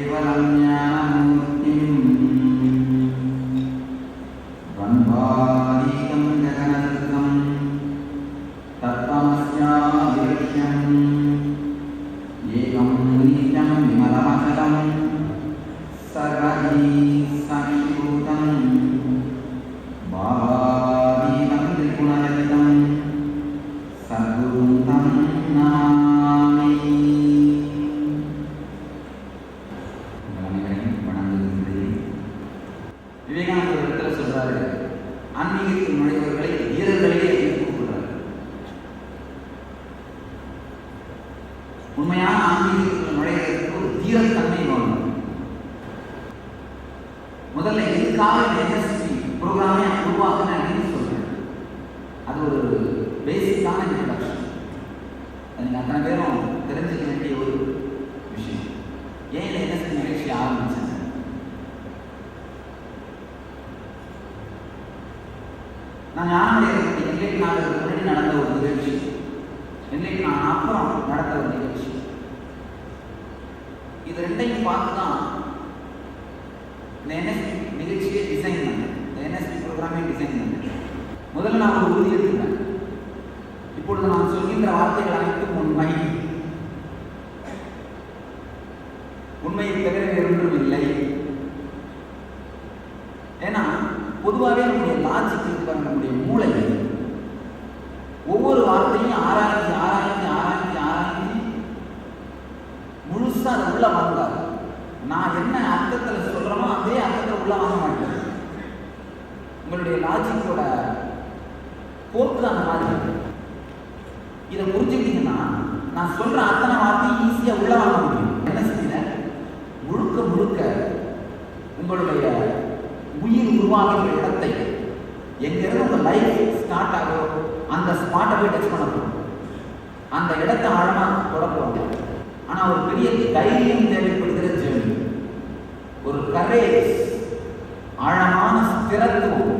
केवलं ज्ञानमूर्तिं द्वन्द्वातीतं जगन्नाथं तत्त्वमस्यादिलक्ष्यम् एकं नित्यं विमलमचलं सर्वधी साक्षीभूतं भावातीतं त्रिगुणरहितं सद्गुरुं तं नमामि. விவேகானந்தர் இடத்துல சொல்றாரு, ஆன்மீகத்தில் நுழைவர்களை வீரர்களே கூப்பிடுறாரு. உண்மையான ஆன்மீகத்தில் நுழைவதற்கு ஒரு தீரத்தன்மை வேணும். முதல்ல எதுக்காக என்எஸ்பி ப்ரோக்ராமே உருவாக்குன அப்படின்னு சொல்றேன். அது ஒரு பேசிக்கான இன்ட்ரடக்ஷன். அது நீங்கள் அத்தனை பேரும் தெரிஞ்சுக்க வேண்டிய ஒரு விஷயம். ஏன் இந்த என்எஸ்பி நிகழ்ச்சி ஆரம்பிச்சேன்? நான் ஞானமடைகிறதுக்கு எங்களுக்கு நான் முன்னாடி நடந்த ஒரு நிகழ்ச்சி, எங்களுக்கு நான் அப்புறம் நடந்த ஒரு நிகழ்ச்சி, இது ரெண்டையும் பார்த்து தான் இந்த என்எஸ்பி நிகழ்ச்சியை டிசைன் பண்ணேன். இந்த என்எஸ்பி ப்ரோக்ராமே டிசைன் பண்ணேன். முதல்ல நான் ஒரு உறுதி எடுத்துக்கிறேன். இப்பொழுது நான் சொல்கின்ற வார்த்தைகள் அனைத்தும் உண்மை. உண்மையை தவிர வேறொன்றும் இல்லை. ஏன்னா பொதுவாகவே நம்முடைய லாஜிக் இருக்கிற நம்முடைய மூளை ஒவ்வொரு வார்த்தையும் ஆராய்ச்சி ஆராய்ச்சி ஆராய்ச்சி ஆராய்ச்சி முழுசா அதை உள்ள வாங்காது. நான் என்ன அர்த்தத்தில் சொல்றேனோ அதே அர்த்தத்தில் உள்ள வாங்க மாட்டேன். உங்களுடைய லாஜிக்கோட போக்கு அந்த மாதிரி. இதை புரிஞ்சுக்கிட்டீங்கன்னா நான் சொல்ற அத்தனை வார்த்தையும் ஈஸியா உள்ள வாங்க முடியும். என்ன செய்யல, முழுக்க முழுக்க உங்களுடைய உயிர் உருவாகின்ற இடத்தை எங்கிருந்து உங்க லைஃப் ஸ்டார்ட் ஆகும் அந்த ஸ்பாட்டை போய் டச் பண்ண போகும். அந்த இடத்தை ஆழமா தொடர்பு. ஆனா ஒரு பெரிய தைரியம் தேவைப்படுகிற ஜேர்னி, ஒரு கரேஜ், ஆழமான ஸ்திரத்துவம்,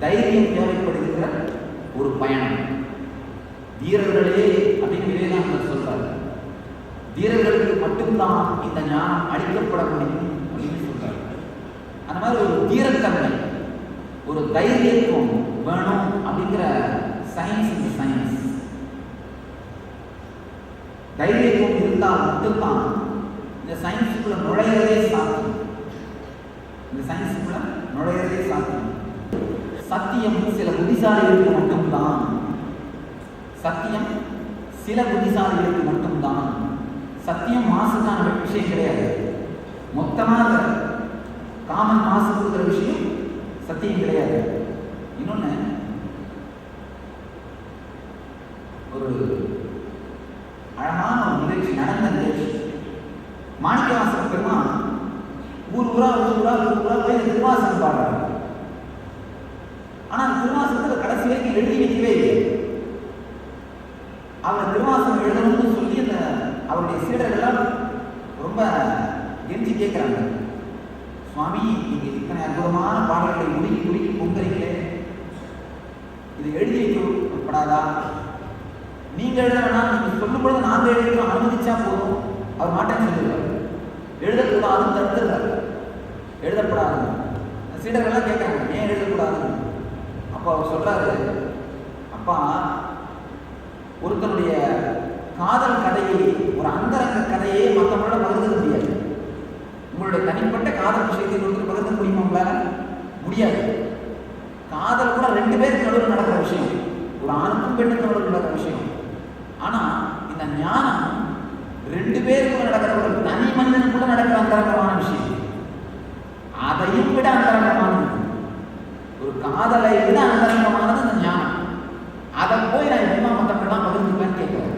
தைரியம் தேவைப்படுகிற ஒரு பயணம். வீரர்களே அப்படின்னு விவேகானந்தர் சொல்றாரு. வீரர்களுக்கு மட்டும்தான் இந்த ஞானம் அளிக்கப்பட முடியும் அப்படின்னு சொல்றாரு. அந்த மாதிரி ஒரு தீரத்தன்மை, ஒரு தைரியத்துவம் வேணும் அப்படிங்கிற சயின்ஸ். இந்த சயின்ஸ் தைரியத்துவம் இருந்தால் மட்டும்தான் இந்த சயின்ஸுக்குள்ள நுழையறதே சாத்தியம். இந்த சயின்ஸுக்குள்ள நுழையறதே சாத்தியம். சத்தியம் சில புத்திசாலிகளுக்கு மட்டும்தான். சத்தியம் சில புத்திசாலிகளுக்கு மட்டும்தான். சத்தியம் மாசுக்கான விஷயம் கிடையாது. மொத்தமாக காமன் மாசு கொடுக்குற விஷயம் சத்தியம் கிடையாது. இன்னொன்னு, ஒரு அழகான ஒரு நிகழ்ச்சி நடந்த நிகழ்ச்சி. மாணிக்கவாசகர் பெருமான் ஊர் ஊரா போய் திருவாசகம் பாடுறாரு. ஆனா திருவாசகத்தில் கடைசி வரைக்கும் எழுதி வைக்கவே இல்லை. அவர் திருவாசகம் எழுதணும்னு சொல்லி அந்த அவருடைய சீடர்கள் ரொம்ப கெஞ்சி கேட்கிறாங்க, சுவாமி நீங்க இத்தனை அற்புதமான பாடல்களை உருக்கி பொங்கறீங்களே, இது எழுதி வைக்கப்படாதா? நீங்க எழுத வேணாம், நீங்க சொல்லும் பொழுது நாங்க எழுதிக்கிறோம், அனுமதிச்சா போதும். அவர் மாட்டேன்னு சொல்லிடுறாரு. எழுதக்கூடாதுன்னு தடுத்துறாரு. எழுதப்படாது. சீடர்கள்லாம் கேட்கறாங்க, ஏன் எழுதக்கூடாதுன்னு. அப்போ அவர் சொல்றாரு, அப்பா ஒருத்தனுடைய காதல் கதையை, ஒரு அந்தரங்க கதையை மற்றவங்களோட பகிர்ந்து முடியாது. உங்களுடைய தனிப்பட்ட காதல் விஷயத்தை ஒருத்தர் பகிர்ந்து முடியுமா? உங்களால முடியாது. காதல் கூட ரெண்டு பேருக்கு நடுவில் நடக்கிற விஷயம், ஒரு ஆணுக்கும் பெண்ணுக்கும் நடுவில் நடக்கிற விஷயம். ஆனா இந்த ஞானம் ரெண்டு பேருக்கும் நடக்கிற ஒரு தனி மனிதனுக்குள்ள நடக்கிற அந்தரங்கமான விஷயம். அதையும் விட அந்தரங்கமானது, ஒரு காதலை விட அந்தரங்கமானது அந்த ஞானம். அதை போய் நான் எப்படிமா மற்றவங்களாம் பகிர்ந்துப்பேன்னு கேட்கிறேன்.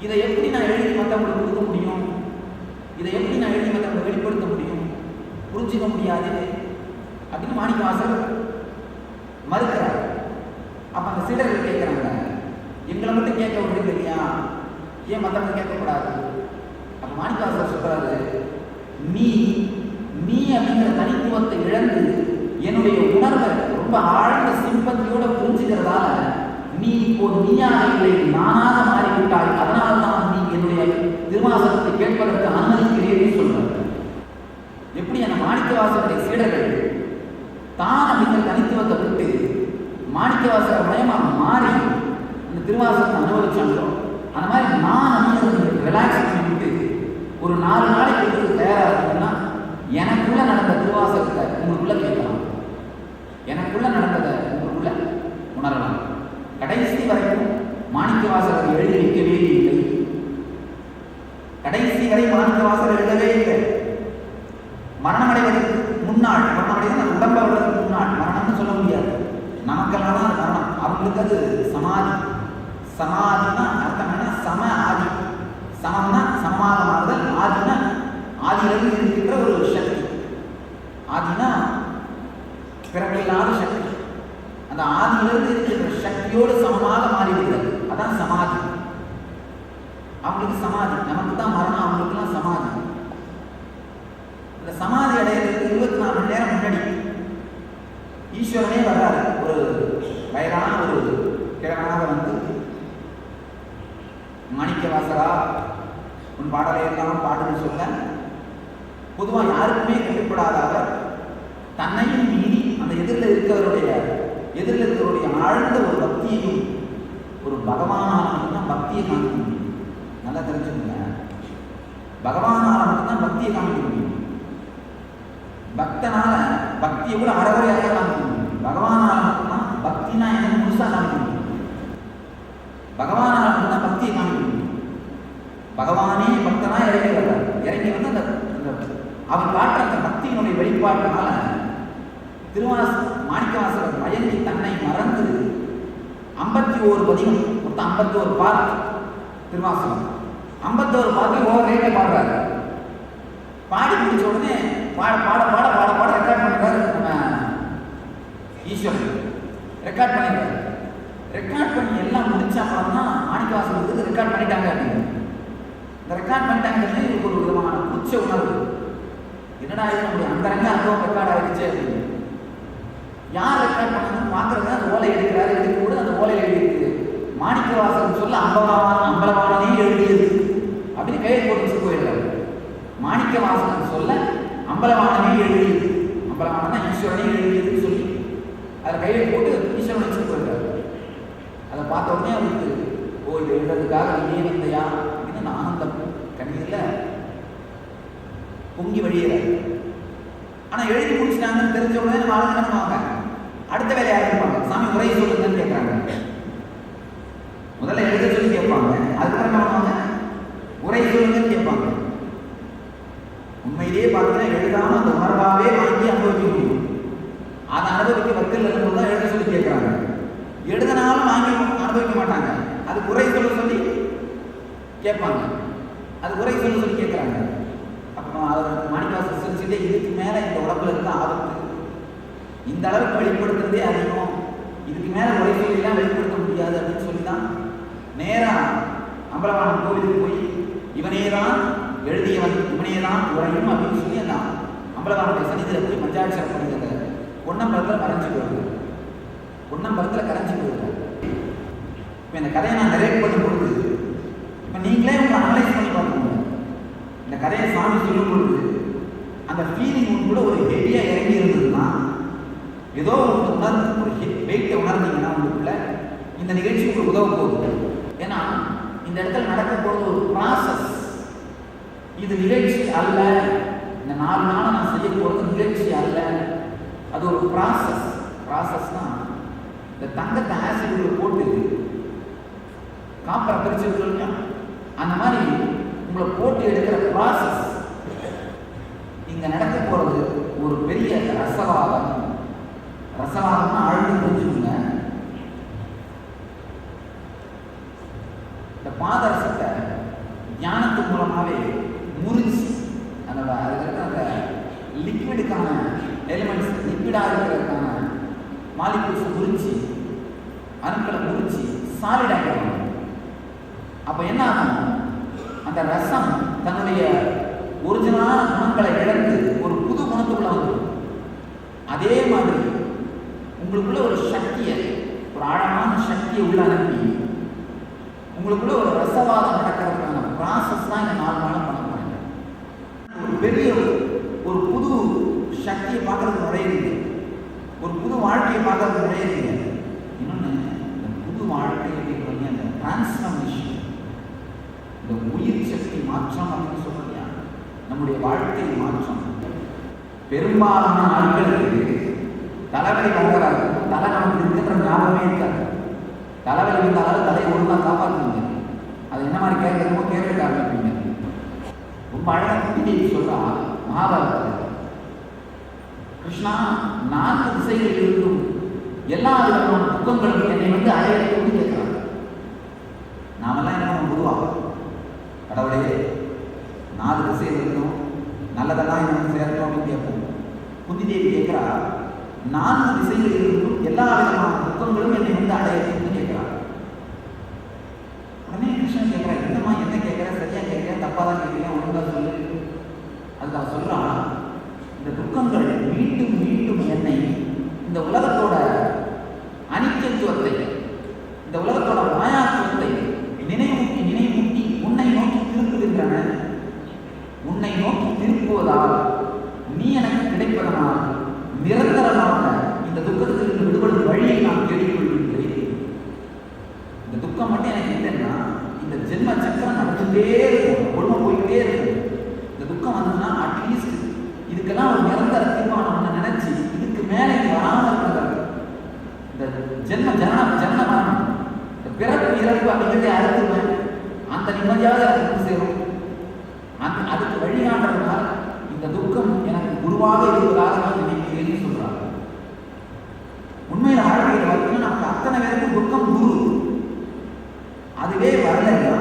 இதை எப்படி நான் எழுதி மற்றவங்களுக்கு கொடுக்க முடியும்? இதை எப்படி நான் எழுதி மற்றவங்களை வெளிப்படுத்த முடியும்? புரிஞ்சுக்க முடியாது அப்படின்னு மாணிக்கவாசகர் மறுக்கிறார். அப்ப அந்த சீடர்கள் கேட்கிறாங்க, எங்களை மட்டும் கேட்க விடுறது இல்லையா, ஏன் மற்றவங்க கேட்கக்கூடாது? அப்ப மாணிக்கவாசகர் சொல்றாரு, நீ அப்படிங்கிற தனித்துவத்தை இழந்து என்னுடைய உணர்வை ரொம்ப ஆழ்ந்த சிம்பத்தியோட புரிஞ்சுக்கிறதால நீ இப்போது நீயாக இல்லை, நானாக மாறிவிட்டாய். அதனால்தான் நீ என்னுடைய திருவாசகத்தை கேட்பதற்கு அனுமதிக்கிறேன் 4 நாளைக்கு கொடுத்து தயாரா இருக்கீங்கன்னா எனக்குள்ள நடந்த திருவாசகத்தை உங்களுக்குள்ள கேட்கலாம், எனக்குள்ள நடந்ததை உங்களுக்குள்ள உணரலாம். கடைசி வரைக்கும் மாணிக்கவாசகர் எழுதி வைக்கவே இல்லை. கடைசி வரை மாணிக்கவாசகர் எழுதவே இல்லை. மரணமடைவதற்கு முன்னாள், மரணமடைவது உடம்பை விடுறதுக்கு முன்னாள், மரணம்னு சொல்ல முடியாது, நமக்கெல்லாம் தான் மரணம். அவங்களுக்கு அது சமாதி. சமாதினா அர்த்தம் என்ன? சம ஆதி. சமம்னா சமமாக மாறுதல், ஆதினா ஆதியிலிருந்து இருக்கின்ற ஒரு சக்தி. ஆதினா பிறப்பில்லாத சக்தி. அந்த ஆதியிலிருந்து இருக்கின்ற சக்தியோடு சமமாக மாறிவிடுகிறது, அதான் சமாதி. அவங்களுக்கு சமாதி, நமக்கு தான் மரணம், அவங்களுக்குலாம் சமாதி. இந்த சமாதி அடையிறதுக்கு 24 மணி நேரம் முன்னாடி ஈஸ்வரனே வர்றாரு. ஒரு வயதான ஒரு கிழவனாக வந்து, மாணிக்கவாசகா உன் பாடலை எல்லாம் பாடுன்னு சொல்ல, பொதுவாக யாருக்குமே கட்டுப்படாத அவர் தன்னையும் மீறி அந்த எதிரில் இருக்கிறவருடைய ஆழ்ந்த ஒரு பக்தியையும், ஒரு பகவானால மட்டும்தான் பக்தியை காமிக்க முடியும். நல்லா தெரிஞ்சுக்கோங்க, பகவானால மட்டும்தான் பக்தியை காமிக்க முடியும். பக்தனால பக்தியை கூட அறகுறையாக காமிக்க முடியும். பகவானால மட்டும்தான் பக்தினா என்ன முழுசா காமிக்க முடியும். பகவானால மட்டும்தான் பக்தியை காமிக்க முடியும். பகவானே பக்தனா இறங்கி வர்றார். இறங்கி வந்து அந்த அவர் காட்டுற அந்த பக்தியினுடைய வெளிப்பாட்டினால மாணிக்கவாசகர் மயங்கி தன்னை மறந்து 51 பதிகம், மொத்தம் 51 பாட்டு திருவாசகம். 51 பாட்டு ஓவர் ரேட்டை பாடுறாரு. பாடி முடிச்ச உடனே பாட பாட பாட பாட பாட ரெக்கார்ட் பண்ணிடுறாரு. நம்ம ஈஸ்வரன் ரெக்கார்ட் பண்ணிடுறாரு. ரெக்கார்ட் பண்ணி எல்லாம் முடிச்ச அப்புறம் தான் மாணிக்கவாசகருக்கு ரெக்கார்ட் பண்ணிட்டாங்க அப்படின்னு. இந்த ரெக்கார்ட் பண்ணிட்டாங்கிறது ஒரு விதமான உச்ச உணர்வு. என்னடா இது, நம்முடைய அந்தரங்க அனுபவம் ரெக்கார்ட் ஆகிடுச்சு அப்படின்னு. யார் ரெக்கார்ட் பண்ணணும்னு பார்க்கறது அந்த ஓலை எடுக்கிறாரு. எடுக்க கூட அந்த ஓலை எழுதியிருக்கு, மாணிக்கவாசகர் சொல்ல அம்பலவானனே எழுதியது அப்படின்னு கையை போட்டு வச்சு போயிடுறாரு. மாணிக்கவாசகர் சொல்ல அம்பலவானனே எழுதியது, அம்பலவானன் ஈஸ்வரனே எழுதியதுன்னு சொல்லி அதில் கையை போட்டு ஈஸ்வரன் வச்சு போயிடுறாரு. அதை பார்த்த உடனே அவருக்கு, ஓ இது எழுதுறதுக்காக நீ வந்தையா அப்படின்னு அந்த ஆனந்தம் கண்ணீரில் பொங்கி வழியிறாரு. ஆனால் எழுதி முடிச்சிட்டாங்கன்னு தெரிஞ்ச உடனே நம்ம ஆளுங்க என்ன பண்ணுவாங்க, அடுத்த வேலையை ஆரம்பிப்பாங்க. சாமி உரை சொல்லுங்கன்னு கேட்குறாங்க. முதல்ல எழுத சொல்லி கேட்பாங்க, அதுக்கப்புறம் என்ன பண்ணுவாங்க, உரை சொல்லுங்கன்னு கேட்பாங்க. உண்மையிலேயே பார்த்தீங்கன்னா எழுதாம அந்த உணர்வாகவே வாங்கி அனுபவிக்க முடியும். அதை அனுபவிக்க வக்கல் இருக்கும்போது தான் எழுத சொல்லி கேட்குறாங்க. எழுதினாலும் வாங்கி அனுபவிக்க மாட்டாங்க. அது உரை சொல்ல சொல்லி கேட்பாங்க, அது உரை சொல்ல சொல்லி கேட்குறாங்க. அப்புறம் அவர் மாணிக்கவாசகர் சிரிச்சுட்டே, இதுக்கு மேலே இந்த உடம்புல இருக்க ஆபத்து, இந்த அளவுக்கு வெளிப்படுத்துறதே அதிகம், இதுக்கு மேலே உரை சொல்லிலாம் வெளிப்படுத்த முடியாது அப்படின்னு சொல்லி தான் நேராக அம்பலவாணன் கோவிலுக்கு போய் இவனே தான் எழுதியவன், இவனே தான் உரையும் அப்படின்னு சொல்லி அந்த அம்பலவானுடைய சன்னிதியில் போய் மஞ்சாட்சரம் பண்ணிக்கிறத பொன்னம்பலத்தில் கரைஞ்சி போயிருக்காரு. பொன்னம்பலத்தில் கரைஞ்சி போயிருக்காரு. இப்போ இந்த கதையை நான் நரேட் பண்ணும் பொழுது, இப்போ நீங்களே உங்களை அனலைஸ் பண்ணி பார்க்கணும். இந்த கதையை சாமி சொல்லும் பொழுது அந்த ஃபீலிங் கூட ஒரு ஹெவியாக இறங்கி இருந்ததுன்னா, ஏதோ ஒரு ஒரு வெயிட்டை உணர்ந்தீங்கன்னா உங்களுக்குள்ள இந்த நிகழ்ச்சி உங்களுக்கு உதவ போகுது. ஏன்னா இந்த இடத்துல நடக்க போகிறது ஒரு ப்ராசஸ். இது நிகழ்ச்சி அல்ல. இந்த 4 நாள் நான் செய்ய போகிறது நிகழ்ச்சி அல்ல, அது ஒரு ப்ராசஸ். ப்ராசஸ்னா இந்த தங்கத்தை ஆசிட் போட்டு காப்பரை பிரிச்சு அந்த மாதிரி உங்களை போட்டு எடுக்கிற ப்ராசஸ். இங்க நடக்க போறது ஒரு பெரிய ரசவாதம். ரசவாதம்னா ஆழ்ந்து புரிஞ்சுக்கோங்க. இந்த பாதரசத்தை ஞானத்து மூலமாவே முறிச்சு அதோட அந்த லிக்விடுக்கான எலிமெண்ட்ஸ், லிக்விடாக இருக்கிறதுக்கான மாலிகூல்ஸ் முறிச்சு, அணுக்களை முறிச்சு சாலிட் ஆகிடுவாங்க. அப்போ என்ன ஆகும், அந்த ரசம் தன்னுடைய ஒரிஜினலான குணங்களை இழந்து ஒரு புது குணத்துக்குள்ள வந்துடும். அதே மாதிரி உங்களுக்குள்ள ஒரு சக்தியை, ஒரு ஆழமான சக்தியை உள்ள அனுப்பி உங்களுக்குள்ள ஒரு ரசவாதம் நடக்கிறதுக்கான ப்ராசஸ் தான் இந்த 4 நாளும் பண்ண போறாங்க. ஒரு பெரிய ஒரு புது சக்தியை பார்க்கறதுக்கு நுழையிறீங்க, ஒரு புது வாழ்க்கையை பார்க்கறதுக்கு நுழையிறீங்க. இன்னொன்று, இந்த புது வாழ்க்கை அப்படிங்கிறது அந்த டிரான்ஸ்ஃபர்மேஷன், இந்த உயிர் சக்தி மாற்றம் அப்படின்னு சொல்றீங்க. நம்முடைய வாழ்க்கை மாற்றம். பெரும்பாலான ஆட்களுக்கு தலைவலி வந்தவராக தலை நமக்கு இருக்கின்ற ஞாபகமே இருக்காது. தலைவலி வந்தாலும் தலையை ஒழுங்கா காப்பாற்றுவீங்க. அது என்ன மாதிரி கேட்கறமோ கேட்க ஆரம்பிப்பீங்க. ரொம்ப அழகா குட்டி சொல்றா மகாபாரதத்தில், கிருஷ்ணா 4 திசைகளில் இருக்கும் எல்லா விதமான துக்கங்களும் என்னை வந்து அடையக்கூட கேட்கிறாங்க. நாமெல்லாம் என்ன பொதுவாக கடவுளே 4 திசையில் இருக்கணும், நல்லதெல்லாம் எனக்கு சேர்த்தோம் அப்படின்னு கேட்போம். குந்தி தேவி கேட்கிறா 4 திசைகளில் இருக்கும் எல்லா விதமான துக்கங்களும் என்னை வந்து அடையக்கூட கேட்கிறாங்க. உடனே கிருஷ்ணன் கேட்கிறா, என்னம்மா என்ன கேட்கிற, சரியா கேட்கிற, தப்பா தான் கேட்கிறேன், ஒழுங்கா சொல்லு. அதுக்கு அவன் சொல்றான், இந்த துக்கங்கள் மீண்டும் மீண்டும் என்னை இந்த உலகத்தோட அனித்தியத்துவத்தை, இந்த உலகத்தோட மாயாத்துவத்தை நினைவூட்டி நினைவூட்டி உன்னை நோக்கி திருப்புகின்றன. உன்னை நோக்கி திருப்புவதால் நீ எனக்கு கிடைப்பதனால் நிரந்தரமாக இந்த துக்கத்திலிருந்து விடுபடும் வழியை நான் தேடிக்கொள்கின்றேன். இந்த துக்கம் மட்டும் எனக்கு இல்லைன்னா இந்த ஜென்ம சக்கரம் நடந்துட்டே இருக்கும், கொடுமை போயிட்டே இருக்கும். இந்த துக்கம் வந்ததுன்னா அட்லீஸ்ட் இதுக்கெல்லாம் ஒரு நிரந்தர தீர்மானம் நினைச்சு இதுக்கு மேலே வராமல் இருக்கிறது. இந்த ஜென்ம மரணம், இந்த பிறப்பு இறப்பு அப்படிங்கிறதே அறுத்துவேன், அந்த நிம்மதியாக எனக்கு சேரும். அதுக்கு வழிகாட்டுறதுனால் இந்த துக்கம் எனக்கு குருவாக இருப்பதாக நான் நினைக்கிறேன்னு சொல்றாங்க. உண்மையில வாழ்க்கையில் பார்த்தீங்கன்னா நமக்கு அத்தனை பேருக்கு துக்கம் குரு. அதுவே வரலைன்னா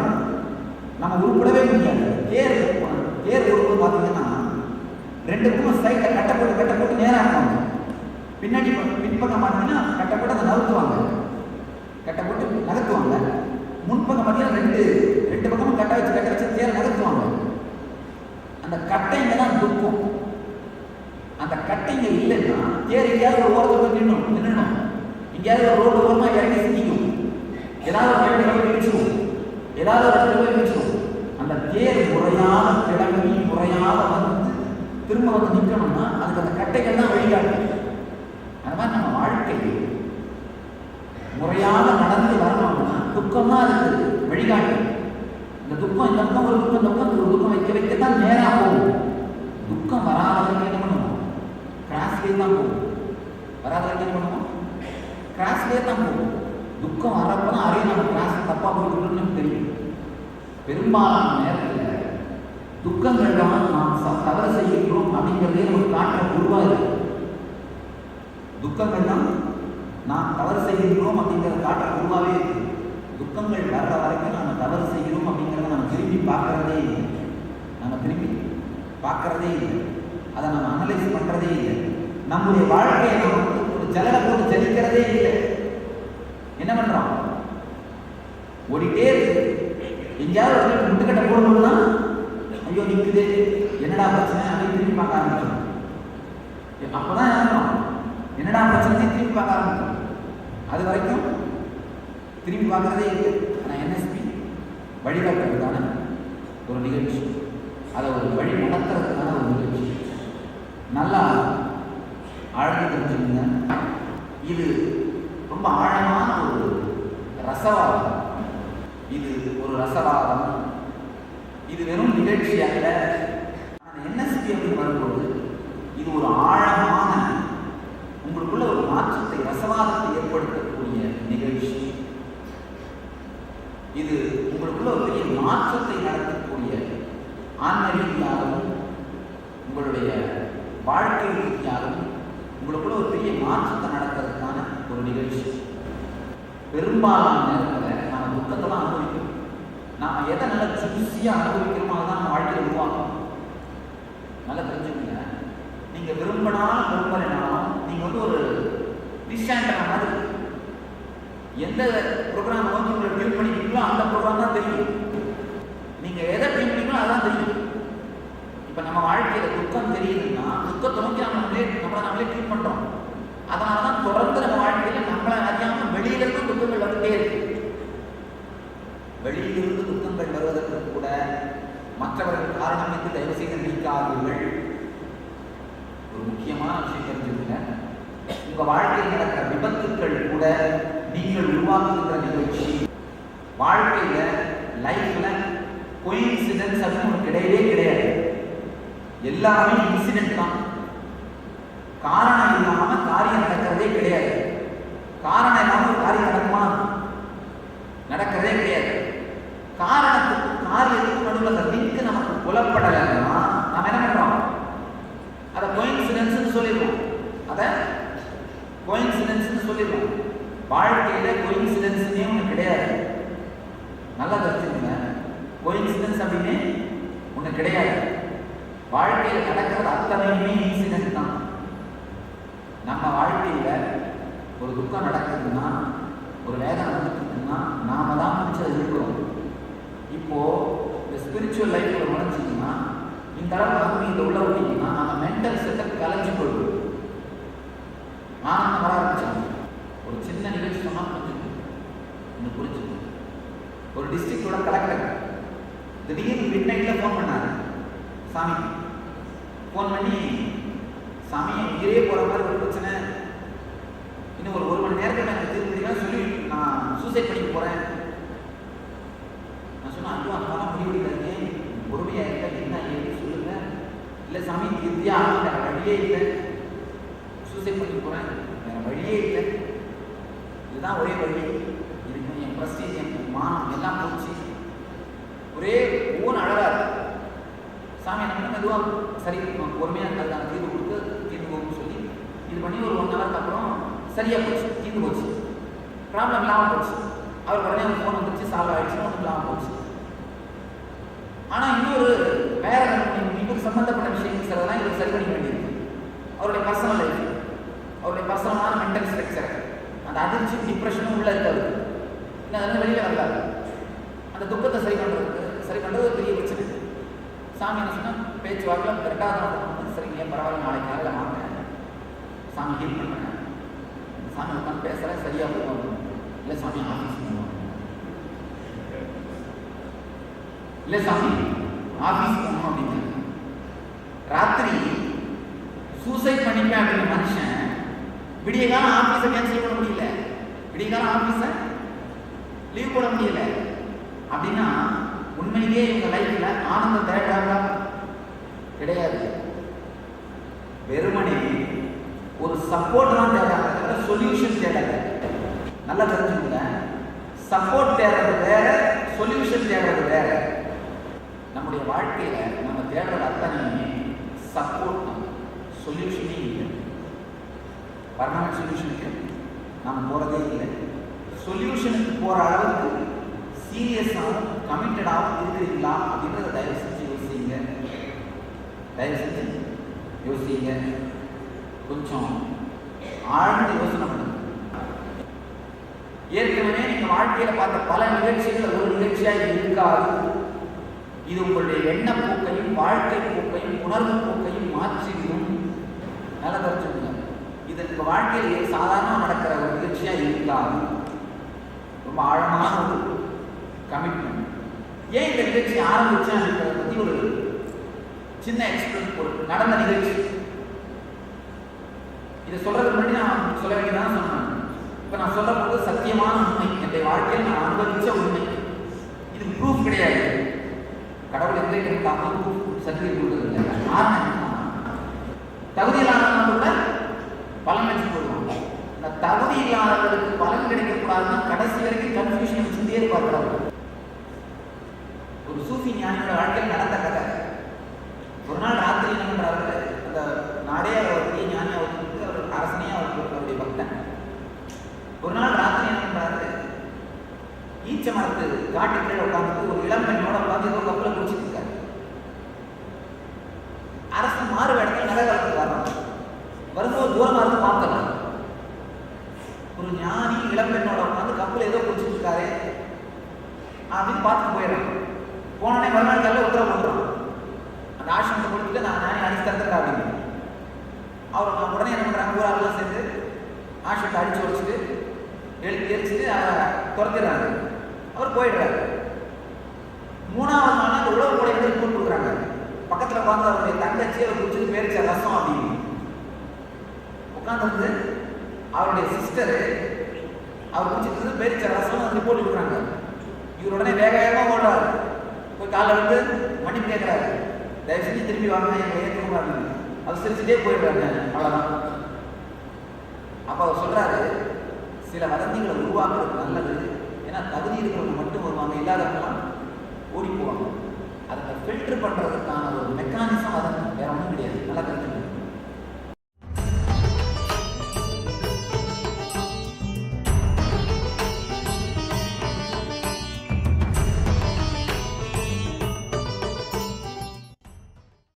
நம்ம உருப்படவே முடியாது. தேர் உருவம் பார்த்தீங்கன்னா 2 பக்கம் சைடில் கட்டப்பட்டு நேராக இருப்பாங்க. பின்னாடி பின்பக்கம் பார்த்தீங்கன்னா கட்டப்பட்டு அதை நகர்த்துவாங்க, கட்டப்பட்டு நகர்த்துவாங்க. முன்பக்கம் பார்த்தீங்கன்னா ரெண்டு பக்கமும் கட்ட வச்சு தேர் நகர்த்துவாங்க. அந்த கட்டைங்க தான் துக்கம். அந்த கட்டைங்க இல்லைன்னா தேர் எங்கேயாவது ஒரு ஓரத்தில் நின்றுடும், எங்கேயாவது ஒரு ரோடு ஓரமாக இறங்கி சிக்கிக்கும், ஏதாவது ஒரு இடத்துல போய் நிற்கும், ஏதாவது ஒரு இடத்துல போய் நிற்கும். அந்த தேர் முறையாக கிளம்பி முறையாக வந்து திரும்ப வந்து நிற்கணும்னா அதுக்கு அந்த கட்டைகள் தான் வழிகாட்டு. அது மாதிரி நம்ம வாழ்க்கை முறையாக நடந்து வரணும்னா துக்கம் தான் அதுக்கு வழிகாட்டு. இந்த துக்கம் இந்த பக்கம் ஒரு துக்கம், இந்த பக்கம் ஒரு துக்கம் வைக்கத்தான் நேராக போகும். துக்கம் வராதவங்க என்ன பண்ணுவோம், கிராஸ்லேயே தான் போகும். வராதவங்க என்ன பண்ணுவோம், கிராஸ்லேயே தான் போகும். துக்கம் வரப்பதான் அறைய நம்ம கிராஸ் தப்பா போயிட்டு தெரியும். பெரும்பாலான நேரத்தில் துக்கங்கள் தான் நாம் தவறு செய்கிறோம் அப்படிங்கிறதே நமக்கு காட்டுற உருவா இருக்கு. துக்கங்கள் தான் நாம் தவறு செய்கிறோம் அப்படிங்கிறத காட்டுற உருவாவே இருக்கு. துக்கங்கள் வர்ற வரைக்கும் நம்ம தவறு செய்கிறோம் அப்படிங்கிறத நம்ம திரும்பி பார்க்கறதே இல்லை. அதை நம்ம அனலைஸ் பண்றதே இல்லை. நம்முடைய வாழ்க்கையை நம்ம ஒரு ஜலலை போட்டு ஜலிக்கிறதே இல்லை. என்ன பண்றோம், ஓடிட்டே இருக்கு. எங்கேயாவது முட்டுக்கட்டை போடணும்னா ஐயோ நிற்குது, என்னடா பிரச்சனை அப்படின்னு திரும்பி பார்க்க ஆரம்பிச்சோம். அப்பதான் என்னடா பிரச்சனை திரும்பி பார்க்க ஆரம்பிச்சோம். அது வரைக்கும் திரும்பி பார்க்கறதே இல்லை. ஆனால் என்எஸ்பி வழிகாட்டுறதுக்கான ஒரு நிகழ்ச்சி, அதை ஒரு வழி நடத்துறதுக்கான ஒரு நிகழ்ச்சி. நல்லா ஆழ்ந்து தெரிஞ்சுக்கங்க. இது ரொம்ப ஆழமான ஒரு ரசவாதம். இது ஒரு ரசவாதம். இது வெறும் நிகழ்ச்சி அல்ல. என்எஸ்பி அப்படின்னு வரும்போது இது ஒரு ஆழமான உங்களுக்குள்ள ஒரு மாற்றத்தை, ரசவாதத்தை ஏற்படுத்தக்கூடிய நிகழ்ச்சி. இது உங்களுக்குள்ள ஒரு பெரிய மாற்றத்தை நடத்தக்கூடிய, ஆன்ம ரீதியாகவும் உங்களுடைய வாழ்க்கை ரீதியாகவும் உங்களுக்குள்ள ஒரு பெரிய மாற்றத்தை நடத்துறதுக்கான ஒரு நிகழ்ச்சி. பெரும்பாலான நேரத்தில் நம்ம துக்கத்தெல்லாம் அனுபவிக்கிறோம். நாம் எதை நல்லா ஜூஸியாக அனுபவிக்கிறோமோ அதுதான் நம்ம வாழ்க்கையில் உருவாக்கும். நல்லா தெரிஞ்சுக்கங்க. நீங்கள் விரும்பினாலும் நீங்கள் வந்து ஒரு டிஸ்டாண்டர் மாதிரி எந்த ப்ரோக்ராம் நோக்கி உங்களை பில் பண்ணிக்கிறீங்களோ அந்த ப்ரோக்ராம் தான் தெரியும். நீங்கள் எதை பில் பண்ணிங்களோ அதான் தெரியும். இப்போ நம்ம வாழ்க்கையில் துக்கம் தெரியுதுன்னா துக்கத்தை நோக்கி நம்மளை நம்மளே ட்ரீட் பண்ணுறோம். அதனால தான் தொடர்ந்து நம்ம வாழ்க்கையில் நம்மளை அறியாமல் வெளியிலிருந்து துக்கங்கள் வந்துட்டே இருக்கு. வெளியிலிருந்து துக்கங்கள் வருவதற்கு கூட மற்றவர்கள் காரணம் என்று தயவு செய்து நீக்காதீர்கள். ஒரு முக்கியமான விஷயம் தெரிஞ்சுக்கங்க. உங்க வாழ்க்கையில் நடக்கிற விபத்துக்கள் கூட நீங்கள் உருவாக்குகின்ற நிகழ்ச்சி. வாழ்க்கையில லைஃப்ல கோயின்சிடன்ஸ் அப்படின்னு ஒன்று கிடையவே கிடையாது. எல்லாமே இன்சிடென்ட் தான். காரணம் இல்லாம காரியம் நடக்கிறதே கிடையாது. காரணம் இல்லாம ஒரு காரியம் நடக்குமா? நடக்கிறதே கிடையாது. காரணத்துக்கு காரியத்துக்கு நடுவில் அந்த லிங்க் நமக்கு புலப்படலைன்னா நாம என்ன பண்றோம்? அதை கோயின்சிடென்ஸ் சொல்லிடுவோம். அதை கோயின்சிடென்ஸ் சொல்லிடுவோம். வாழ்க்கையில கோயின்சிடென்ஸ்னே ஒன்று கிடையாது. நல்லா தெரிஞ்சுக்கங்க, கோயின்சிடென்ஸ் அப்படின்னு ஒன்று கிடையாது. வாழ்க்கையில் நடக்கிறது அத்தனையுமே இன்சிடென்ட் தான். நம்ம வாழ்க்கையில ஒரு துக்கம் நடக்குதுன்னா, ஒரு வேதனை நடக்குதுன்னா நாம தான் பிடிச்சது இருக்கிறோம். இப்போ இந்த ஸ்பிரிச்சுவல் லைஃப்ல நுழைஞ்சிங்கன்னா, இந்த அளவு ஆத்மீகத்தை உள்ள விட்டீங்கன்னா நம்ம மென்டல் செட்டப் கலைஞ்சு போயிடும். ஆனந்தம் வர ஆரம்பிச்சாங்க. ஒரு சின்ன நிகழ்ச்சி சொன்னா புரிஞ்சுக்கணும், புரிஞ்சுக்கணும். ஒரு டிஸ்ட்ரிக்டோட கலெக்டர் திடீர்னு மிட் நைட்ல ஃபோன் பண்ணாரு சாமி. ஃபோன் பண்ணி, சாமி உயிரே போற மாதிரி ஒரு பிரச்சனை, இன்னும் ஒரு மணி நேரத்தில் எனக்கு தீர்வு சொல்லி நான் சூசைட் பண்ணிக்க போறேன். நான் சொன்னேன், ஐயோ அந்த மாதிரி முடிவெடுக்காதீங்க, பொறுமையா இருக்க, என்ன ஏன்னு சொல்லுங்க. இல்லை சாமி இறுதியா வேற வழியே இல்லை, சூசைட் பண்ணிக்க போறேன், வேற வழியே இல்லை, இதுதான் ஒரே வழி, இதுக்கு என் பிரஸ்டீஜ் என் மானம் எல்லாம் போச்சு. ஒரே ஊன் அழகாரு. சாமி என்ன மெதுவாக சரி பொறுமையாக இருக்கிறதுக்கான தீர்வு கொடுத்து தீர்வு போகும்னு சொல்லி இது பண்ணி ஒரு 1 ஹவருக்கு அப்புறம் சரியாக போச்சு, தீர்ந்து போச்சு, ப்ராப்ளம் இல்லாமல் போச்சு. அவர் உடனே ஒரு ஃபோன் வந்துச்சு, சால்வ் ஆகிடுச்சு, ஒன்றும் இல்லாமல் போச்சு. ஆனால் இன்னொரு வேற இன்னொரு சம்பந்தப்பட்ட விஷயம் சிலதெல்லாம் இவர் சரி பண்ணிக்க வேண்டியிருக்கு. அவருடைய பர்சனல் லைஃப், அவருடைய பர்சனலான மென்டல் ஸ்ட்ரக்சர், அந்த அதிர்ச்சி டிப்ரெஷனும் உள்ள இருக்காது, இன்னும் அதில் வெளியில் வந்தாரு. அந்த துக்கத்தை சரி பண்ணுறது ஒரு பெரிய பிரச்சனை. சாமி என்ன சொன்னால், பேச்சுவாக்கில் கரெக்டாக சரிங்க பரவாயில்ல, நாளைக்கு காலையில் வாங்க, சாமி ஹீல் பண்ணுறேன், சாமி உட்காந்து பேசுகிறேன் சரியாக போகும். இல்லை சாமி ஆஃபீஸ் போகணும், இல்லை சாமி ஆஃபீஸ் போகணும் அப்படின்னு. ராத்திரி சூசைட் பண்ணிப்பேன் அப்படிங்கிற மனுஷன் விடிய காலம் ஆஃபீஸை கேன்சல் பண்ண முடியல, விடிய காலம் ஆஃபீஸை லீவ் போட முடியல. அப்படின்னா உண்மையிலேயே இவங்க லைஃப்ல ஆனந்தம் தேடுறாங்களா? கிடையாது. வெறுமனே ஒரு சப்போர்ட் தான் தேடுறாங்க, சொல்யூஷன் தேடுறாங்க. நல்லா தெரிஞ்சுக்கோங்க, சப்போர்ட் தேடுறது வேற, சொல்யூஷன் தேடுறது வேற. நம்முடைய வாழ்க்கையில நம்ம தேடுறது அத்தனையுமே சப்போர்ட் தான், சொல்யூஷனே இல்லை. பர்மனன்ட் சொல்யூஷனுக்கு நம்ம போறதே இல்லை. சொல்யூஷனுக்கு போற அளவுக்கு சீரியஸாகவும் கமிட்டடாகவும் இருக்கிறீங்களா அப்படின்றத தயவு செஞ்சு யோசிங்க. தயவு செஞ்சு யோசிங்க, கொஞ்சம் ஆழ்ந்து யோசனை பண்ணுங்க. ஏற்கனவே நீங்க வாழ்க்கையில பார்த்த பல நிகழ்ச்சிகள் ஒரு நிகழ்ச்சியாக இருக்காது. இது உங்களுடைய எண்ண போக்கையும் வாழ்க்கை போக்கையும் உணர்வு போக்கையும் மாற்றிவிடும். நல்லா தெரிஞ்சுக்கோங்க, இது உங்க வாழ்க்கையில் சாதாரணமாக நடக்கிற ஒரு நிகழ்ச்சியா இருக்காது. ரொம்ப ஆழமான ஒரு கமிட்மெண்ட். ஏன் இந்த நிகழ்ச்சி ஆரம்பிச்சேன் அப்படின்றத பத்தி ஒரு சின்ன எக்ஸ்பிரஸ் ஒரு நடந்த நிகழ்ச்சி. இதை சொல்றதுக்கு முன்னாடி நான் சொல்ல வேண்டியதான் சொன்னேன். இப்ப நான் சொல்ற போது சத்தியமான உண்மை, என்னுடைய வாழ்க்கையில் நான் அனுபவிச்ச உண்மை. இது ப்ரூஃப் கிடையாது. கடவுள் எந்த கிடைக்காம ப்ரூஃப் சர்டிஃபிகேட் கொடுக்குறது இல்லை. காரணம் என்னன்னா, தகுதியில்லாதவங்க கூட பலன் வச்சு போடுவாங்க. இந்த தகுதி இல்லாதவர்களுக்கு பலன் கிடைக்கக்கூடாதுன்னா கடைசி வரைக்கும் கன்ஃபியூஷன் வச்சுட்டே இருப்பார் கடவுள். ஒரு சூஃபி ஞானியோட வாழ்க்கையில் நடந்த கதை. ஒரு நாள் ராத்திரி என்ன பண்றாரு, அந்த நாடே அவர் பெரிய ஞானி, அவருக்கு அவர் அரசனையே அவருடைய பக்தன். ஒரு நாள் ராத்திரி என்ன பண்றாரு, ஈச்ச மரத்து காட்டு கீழே உட்காந்துட்டு ஒரு இளம் பெண்ணோட உட்காந்து ஏதோ கப்பல குடிச்சிட்டு இருக்காரு. அரசன் மாறு வேடத்தில் நகை காலத்துக்கு வரணும். வரும்போது தூரமா இருந்து பார்க்கலாம், ஒரு ஞானி இளம் பெண்ணோட உட்காந்து கப்பல் ஏதோ குடிச்சிட்டு இருக்காரு அப்படின்னு பார்த்துட்டு போயிடறான். போனோடனே மறுநாள் காலையில் உத்தரவு போடுறான், அந்த ஆசிரமத்தை கொடுத்துட்டு நான் ஞானி அடிச்சு தந்துடுறேன் அப்படின்னு. அவர் உடனே என்ன பண்ணுறாங்க, ஊராளெல்லாம் சேர்ந்து ஆசிரமத்தை அடிச்சு வச்சுட்டு எரிச்சுட்டு அதை துரத்திடுறாங்க. அவர் போயிடுறாரு. 3வது நாள் அந்த உழவு கூட எடுத்து போட்டு கொடுக்குறாங்க. பக்கத்தில் பார்த்து அவருடைய தங்கச்சி அவர் குடிச்சிட்டு பேரிச்ச ரசம் அப்படின்னு உட்காந்து அவருடைய சிஸ்டரு அவர் குடிச்சிட்டு பேரிச்ச ரசம் வந்து போட்டு கொடுக்குறாங்க. இவர் உடனே வேக வேகமாக ஓடுறாரு. போய் காலைல வந்து மன்னிப்பு கேட்குறாரு, தயவு செஞ்சு திரும்பி வாங்க, எங்களை ஏற்றுக்கூடாது, அவசரிச்சுட்டே போயிடுறாங்க, அவ்வளோதான். அப்போ அவர் சொல்றாரு, சில வதந்திகளை உருவாக்குறது நல்லது, ஏன்னா தகுதி இருக்கிறவங்க மட்டும் வருவாங்க, இல்லாதவங்களாம் ஓடி போவாங்க. அதை ஃபில்டர் பண்றதுக்கான ஒரு மெக்கானிசம்